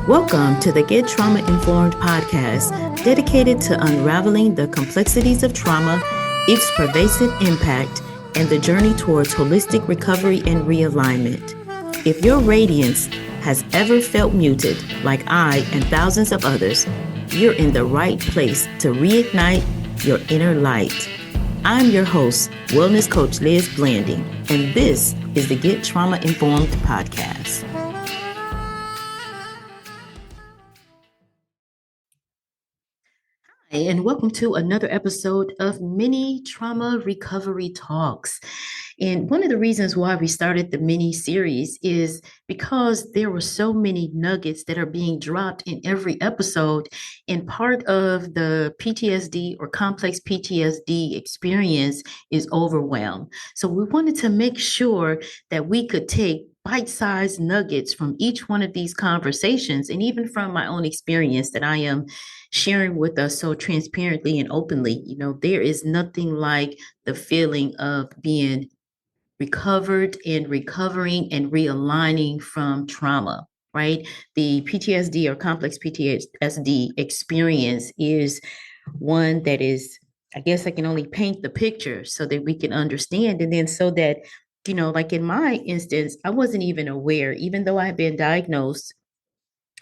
Welcome to the Get Trauma Informed podcast, dedicated to unraveling the complexities of trauma, its pervasive impact, and the journey towards holistic recovery and realignment. If your radiance has ever felt muted, like I and thousands of others, you're in the right place to reignite your inner light. I'm your host, Wellness Coach Liz Blanding, and this is the Get Trauma Informed podcast. And welcome to another episode of Mini Trauma Recovery Talks. And one of the reasons why we started the mini series is because there were so many nuggets that are being dropped in every episode. And part of the PTSD or complex PTSD experience is overwhelm. So we wanted to make sure that we could take bite-sized nuggets from each one of these conversations, and even from my own experience that I am sharing with us so transparently and openly. You know, there is nothing like the feeling of being recovered and recovering and realigning from trauma, right? The PTSD or complex PTSD experience is one that is, I guess I can only paint the picture so that we can understand. And then so that, you know, like in my instance, I wasn't even aware, even though I had been diagnosed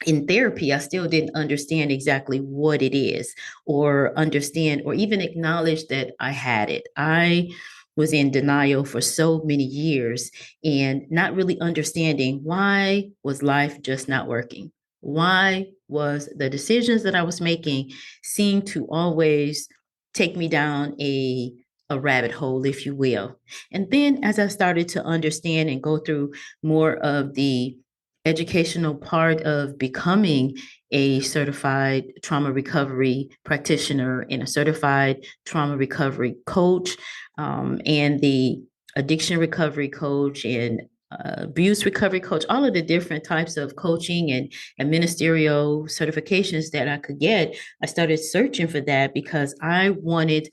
in therapy, I still didn't understand exactly what it is or understand or even acknowledge that I had it. I was in denial for so many years and not really understanding why was life just not working? Why was the decisions that I was making seem to always take me down a rabbit hole, if you will. And then as I started to understand and go through more of the educational part of becoming a certified trauma recovery practitioner and a certified trauma recovery coach, and the addiction recovery coach and abuse recovery coach, all of the different types of coaching and ministerial certifications that I could get. I started searching for that because I wanted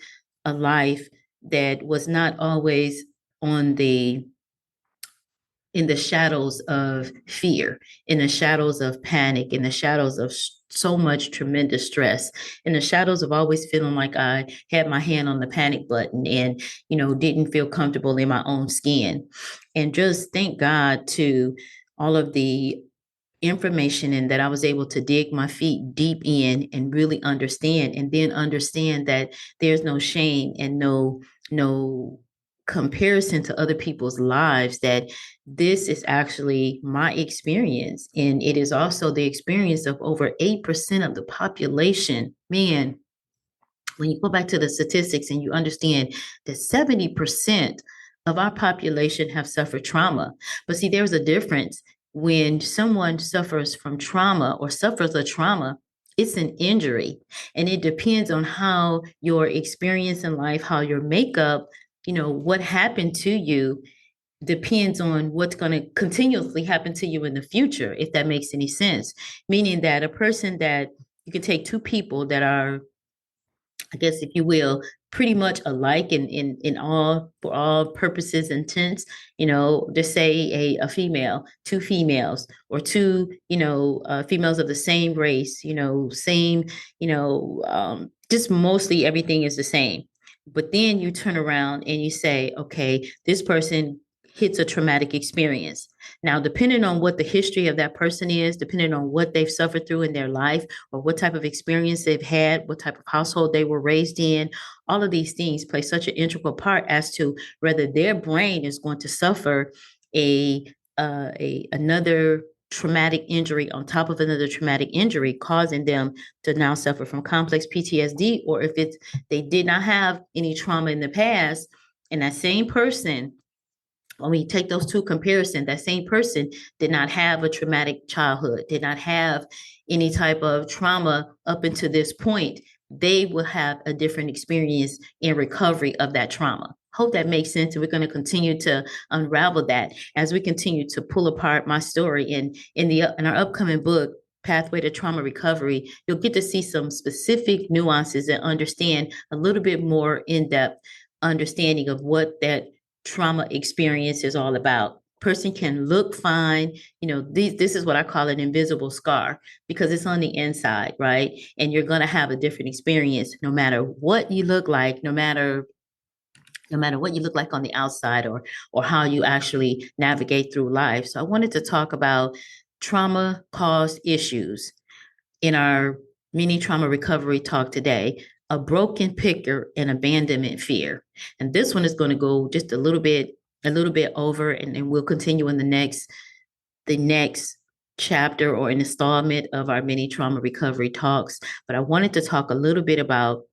a life that was not always on the in the shadows of fear, in the shadows of panic, in the shadows of so much tremendous stress, in the shadows of always feeling like I had my hand on the panic button and, you know, didn't feel comfortable in my own skin. And just thank God to all of the information and that I was able to dig my feet deep in and really understand, and then understand that there's no shame and no comparison to other people's lives, that this is actually my experience, and it is also the experience of over 8% of the population. Man, when you go back to the statistics and you understand that 70% of our population have suffered trauma. But see, there's a difference. When someone suffers from trauma or suffers a trauma, it's an injury, and it depends on how your experience in life, how your makeup, you know, what happened to you depends on what's going to continuously happen to you in the future, if that makes any sense. Meaning that a person that you can take two people that are, I guess, if you will, pretty much alike in all, for all purposes and intents, you know, just say a female, two females, or two, you know, females of the same race, you know, same, you know, just mostly everything is the same. But then you turn around and you say, okay, this person hits a traumatic experience. Now, depending on what the history of that person is, depending on what they've suffered through in their life, or what type of experience they've had, what type of household they were raised in, all of these things play such an integral part as to whether their brain is going to suffer another traumatic injury on top of another traumatic injury, causing them to now suffer from complex PTSD, or if it's they did not have any trauma in the past, and that same person, when we take those two comparisons, that same person did not have a traumatic childhood, did not have any type of trauma up until this point, they will have a different experience in recovery of that trauma. Hope that makes sense. And we're going to continue to unravel that as we continue to pull apart my story. And in our upcoming book, Pathway to Trauma Recovery, you'll get to see some specific nuances and understand a little bit more in-depth understanding of what that trauma experience is all about. person can look fine. This is what I call an invisible scar because it's on the inside, right? And you're going to have a different experience no matter what you look like, no matter what you look like on the outside, or how you actually navigate through life. So I wanted to talk about trauma caused issues in our mini trauma recovery talk today: a broken picker and abandonment fear. And this one is going to go just a little bit over, and we'll continue in the next chapter or an installment of our mini trauma recovery talks. But I wanted to talk a little bit about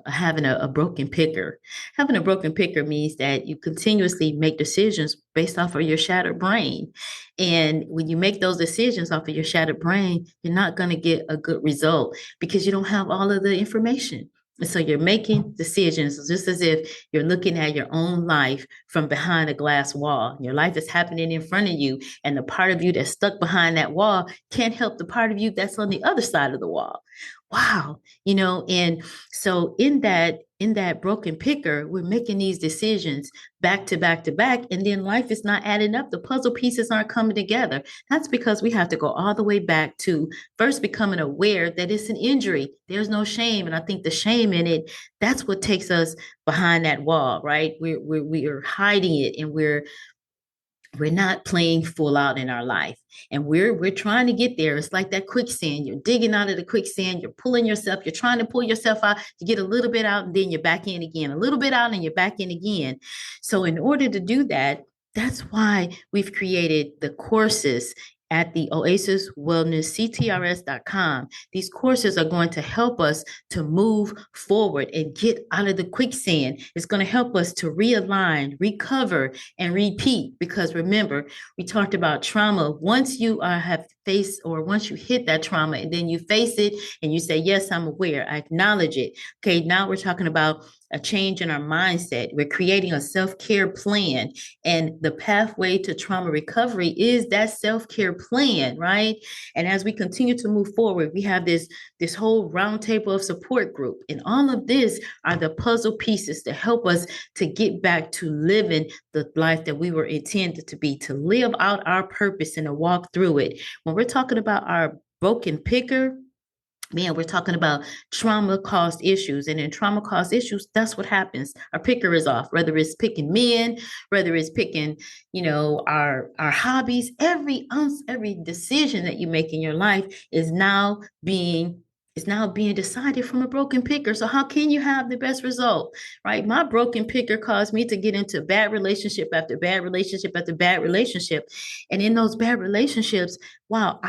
having a broken picker. Having a broken picker means that you continuously make decisions based off of your shattered brain. And when you make those decisions off of your shattered brain, you're not going to get a good result because you don't have all of the information. And so you're making decisions just as if you're looking at your own life from behind a glass wall. Your life is happening in front of you, and the part of you that's stuck behind that wall can't help the part of you that's on the other side of the wall. Wow. And so in that broken picker, we're making these decisions back to back to back, and then life is not adding up. The puzzle pieces aren't coming together. That's because we have to go all the way back to first becoming aware that it's an injury. There's no shame. And I think the shame in it, that's what takes us behind that wall, right? We are hiding it, and we're not playing full out in our life, and we're trying to get there. It's like that quicksand. You're digging out of the quicksand, you're pulling yourself, you're trying to pull yourself out. You get a little bit out, and then you're back in again, a little bit out, and you're back in again. So in order to do that, that's why we've created the courses at the Oasis Wellness, CTRS.com. These courses are going to help us to move forward and get out of the quicksand. It's going to help us to realign, recover, and repeat. Because remember, we talked about trauma. Once you have faced, or once you hit that trauma and then you face it and you say, yes, I'm aware, I acknowledge it. Okay, now we're talking about a change in our mindset. We're creating a self-care plan. And the pathway to trauma recovery is that self-care plan, right? And as we continue to move forward, we have this whole roundtable of support group. And all of this are the puzzle pieces to help us to get back to living the life that we were intended to be, to live out our purpose and to walk through it. When we're talking about our broken picker, man, we're talking about trauma-caused issues. And in trauma-caused issues, that's what happens. Our picker is off, whether it's picking men, whether it's picking, our hobbies. Every decision that you make in your life is now being decided from a broken picker. So how can you have the best result, right? My broken picker caused me to get into bad relationship after bad relationship after bad relationship. And in those bad relationships, wow,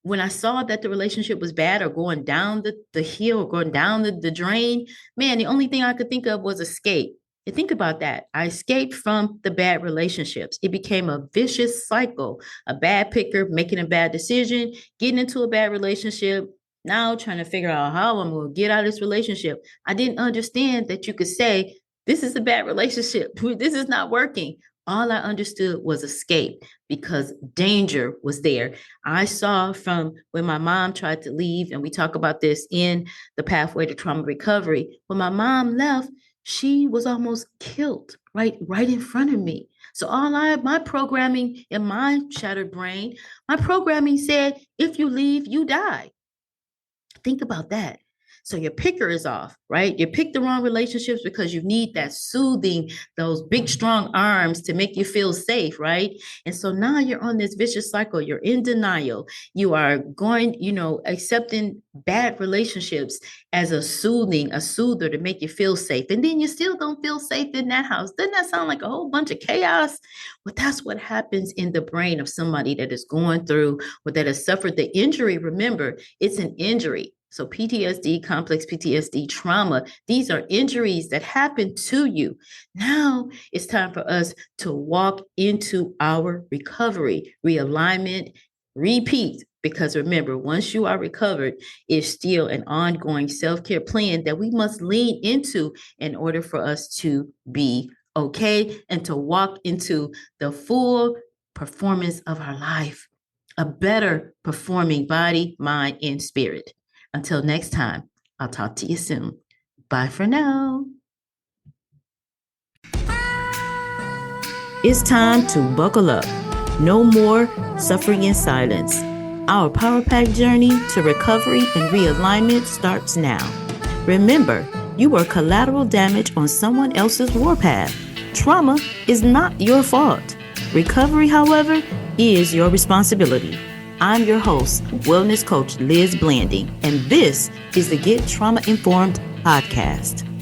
when I saw that the relationship was bad or going down the hill or going down the drain, man, the only thing I could think of was escape. And think about that. I escaped from the bad relationships. It became a vicious cycle, a bad picker, making a bad decision, getting into a bad relationship, now trying to figure out how I'm going to get out of this relationship. I didn't understand that you could say, this is a bad relationship. This is not working. All I understood was escape because danger was there. I saw from when my mom tried to leave, and we talk about this in the pathway to trauma recovery. When my mom left, she was almost killed right in front of me. So my programming in my shattered brain, my programming said, if you leave, you die. Think about that. So your picker is off, right? You pick the wrong relationships because you need that soothing, those big, strong arms to make you feel safe, right? And so now you're on this vicious cycle. You're in denial. You are going, accepting bad relationships as a soother to make you feel safe. And then you still don't feel safe in that house. Doesn't that sound like a whole bunch of chaos? Well, that's what happens in the brain of somebody that is going through or that has suffered the injury. Remember, it's an injury. So PTSD, complex PTSD, trauma, these are injuries that happen to you. Now it's time for us to walk into our recovery, realignment, repeat. Because remember, once you are recovered, it's still an ongoing self-care plan that we must lean into in order for us to be okay and to walk into the full performance of our life, a better performing body, mind, and spirit. Until next time, I'll talk to you soon. Bye for now. It's time to buckle up. No more suffering in silence. Our Power Pack journey to recovery and realignment starts now. Remember, you are collateral damage on someone else's warpath. Trauma is not your fault. Recovery, however, is your responsibility. I'm your host, Wellness Coach Liz Blanding, and this is the Get Trauma Informed podcast.